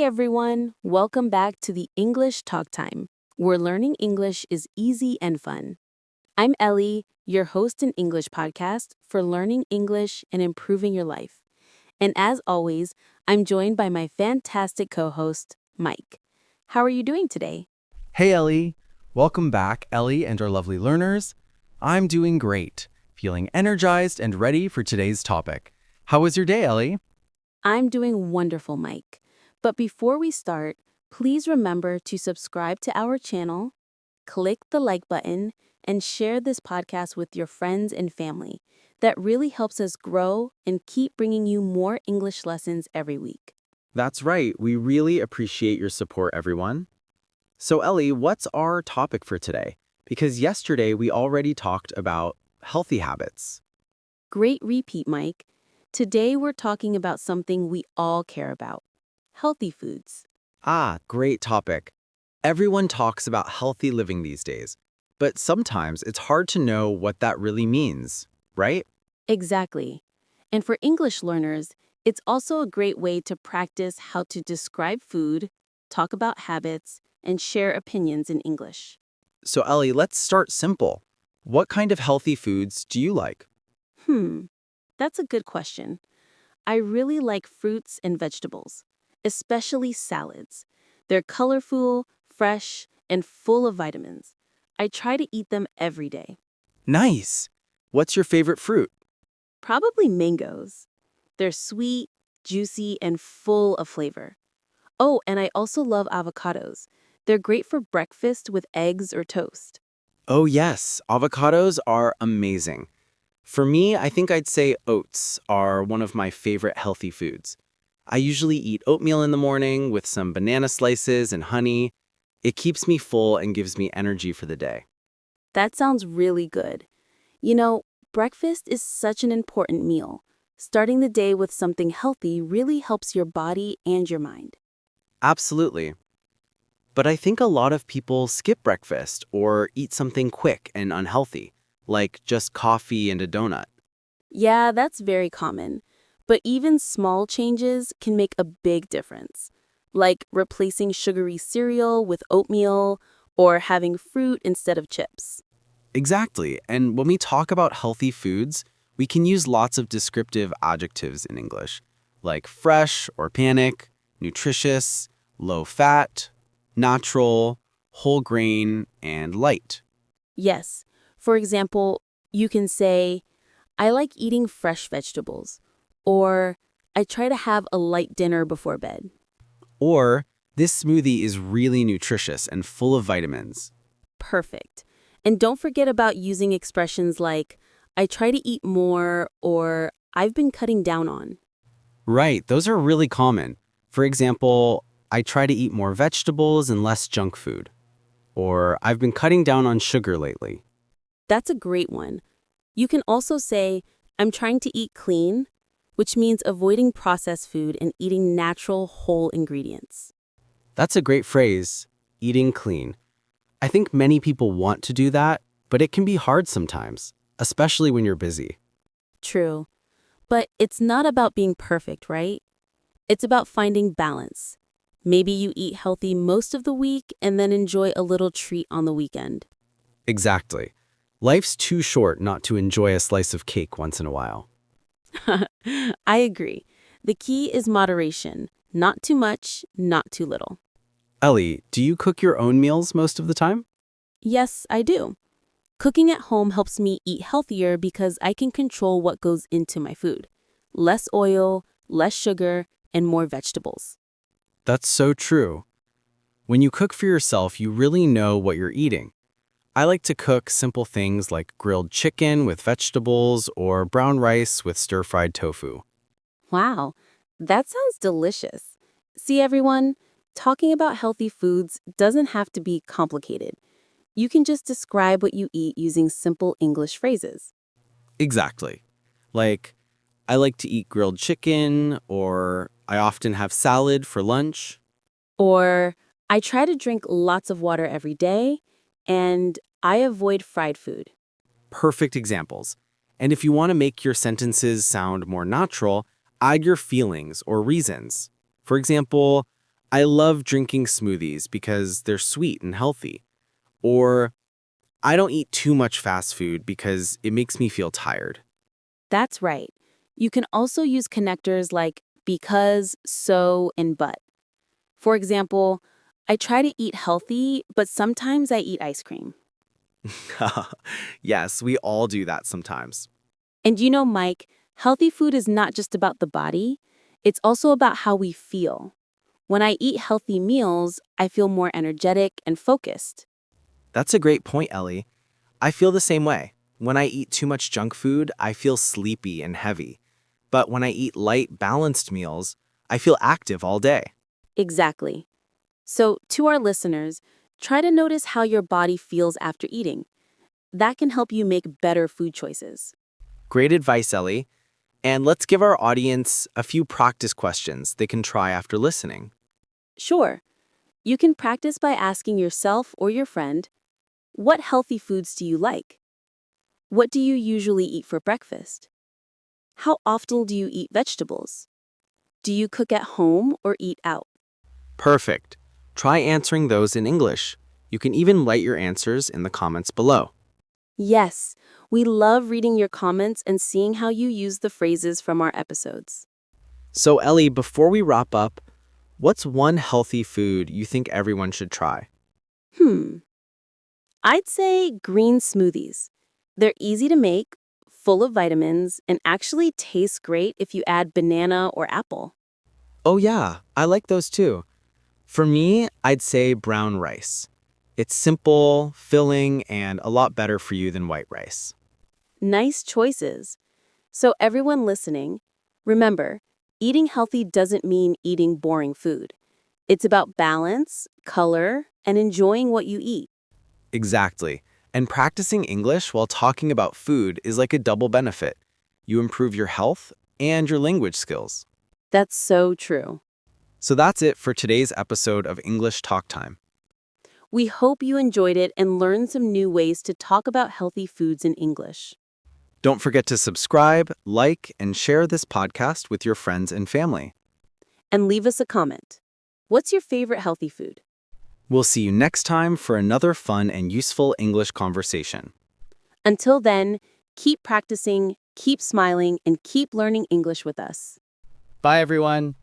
everyone, welcome back to the English Talk Time, where learning English is easy and fun. I'm Ellie, your host and English podcast for learning English and improving your life. And as always, I'm joined by my fantastic co-host, Mike. How are you doing today? Hey Ellie, welcome back Ellie and our lovely learners. I'm doing great, feeling energized and ready for today's topic. How was your day, Ellie? I'm doing wonderful, Mike. But before we start, please remember to subscribe to our channel, click the like button, and share this podcast with your friends and family. That really helps us grow and keep bringing you more English lessons every week. That's right, we really appreciate your support, everyone. So Ellie, what's our topic for today? Because yesterday we already talked about healthy habits. Great repeat, Mike. Today we're talking about something we all care about, healthy foods. Great topic. Everyone talks about healthy living these days, but sometimes it's hard to know what that really means, right? Exactly. And for English learners, it's also a great way to practice how to describe food, talk about habits, and share opinions in English. So Ellie, let's start simple. What kind of healthy foods do you like? That's a good question. I really like fruits and vegetables, especially salads. They're colorful, fresh, and full of vitamins. I try to eat them every day. Nice. What's your favorite fruit? Probably mangoes. They're sweet, juicy, and full of flavor. Oh, and I also love avocados. They're great for breakfast with eggs or toast. Oh yes, avocados are amazing. For me, I think I'd say oats are one of my favorite healthy foods. I usually eat oatmeal in the morning with some banana slices and honey. It keeps me full and gives me energy for the day. That sounds really good. You know, breakfast is such an important meal. Starting the day with something healthy really helps your body and your mind. Absolutely. But I think a lot of people skip breakfast or eat something quick and unhealthy, like just coffee and a donut. Yeah, that's very common. But even small changes can make a big difference, like replacing sugary cereal with oatmeal or having fruit instead of chips. Exactly. And when we talk about healthy foods, we can use lots of descriptive adjectives in English, like fresh, organic, nutritious, low fat, natural, whole grain, and light. Yes, for example, you can say, I like eating fresh vegetables, or I try to have a light dinner before bed. Or, this smoothie is really nutritious and full of vitamins. Perfect. And don't forget about using expressions like, I try to eat more, or I've been cutting down on. Right, those are really common. For example, I try to eat more vegetables and less junk food. Or, I've been cutting down on sugar lately. That's a great one. You can also say, I'm trying to eat clean, which means avoiding processed food and eating natural, whole ingredients. That's a great phrase, eating clean. I think many people want to do that, but it can be hard sometimes, especially when you're busy. True. But it's not about being perfect, right? It's about finding balance. Maybe you eat healthy most of the week and then enjoy a little treat on the weekend. Exactly. Life's too short not to enjoy a slice of cake once in a while. I agree. The key is moderation. Not too much, not too little. Ellie, do you cook your own meals most of the time? Yes, I do. Cooking at home helps me eat healthier because I can control what goes into my food. Less oil, less sugar, and more vegetables. That's so true. When you cook for yourself, you really know what you're eating. I like to cook simple things like grilled chicken with vegetables or brown rice with stir-fried tofu. Wow, that sounds delicious. See, everyone, talking about healthy foods doesn't have to be complicated. You can just describe what you eat using simple English phrases. Exactly. Like, I like to eat grilled chicken, or I often have salad for lunch. Or, I try to drink lots of water every day, and I avoid fried food. Perfect examples. And if you want to make your sentences sound more natural, add your feelings or reasons. For example, I love drinking smoothies because they're sweet and healthy. Or I don't eat too much fast food because it makes me feel tired. That's right. You can also use connectors like because, so, and but. For example, I try to eat healthy, but sometimes I eat ice cream. Yes, we all do that sometimes. And you know, Mike, healthy food is not just about the body, it's also about how we feel. When I eat healthy meals, I feel more energetic and focused. That's a great point, Ellie. I feel the same way. When I eat too much junk food, I feel sleepy and heavy. But when I eat light, balanced meals, I feel active all day. Exactly. So, to our listeners, try to notice how your body feels after eating. That can help you make better food choices. Great advice, Ellie. And let's give our audience a few practice questions they can try after listening. Sure, you can practice by asking yourself or your friend, what healthy foods do you like? What do you usually eat for breakfast? How often do you eat vegetables? Do you cook at home or eat out? Perfect. Try answering those in English. You can even write your answers in the comments below. Yes, we love reading your comments and seeing how you use the phrases from our episodes. So, Ellie, before we wrap up, what's one healthy food you think everyone should try? Hmm, I'd say green smoothies. They're easy to make, full of vitamins, and actually taste great if you add banana or apple. Oh, yeah, I like those too. For me, I'd say brown rice. It's simple, filling, and a lot better for you than white rice. Nice choices. So, everyone listening, remember, eating healthy doesn't mean eating boring food. It's about balance, color, and enjoying what you eat. Exactly. And practicing English while talking about food is like a double benefit. You improve your health and your language skills. That's so true. So that's it for today's episode of English Talk Time. We hope you enjoyed it and learned some new ways to talk about healthy foods in English. Don't forget to subscribe, like, and share this podcast with your friends and family. And leave us a comment. What's your favorite healthy food? We'll see you next time for another fun and useful English conversation. Until then, keep practicing, keep smiling, and keep learning English with us. Bye, everyone.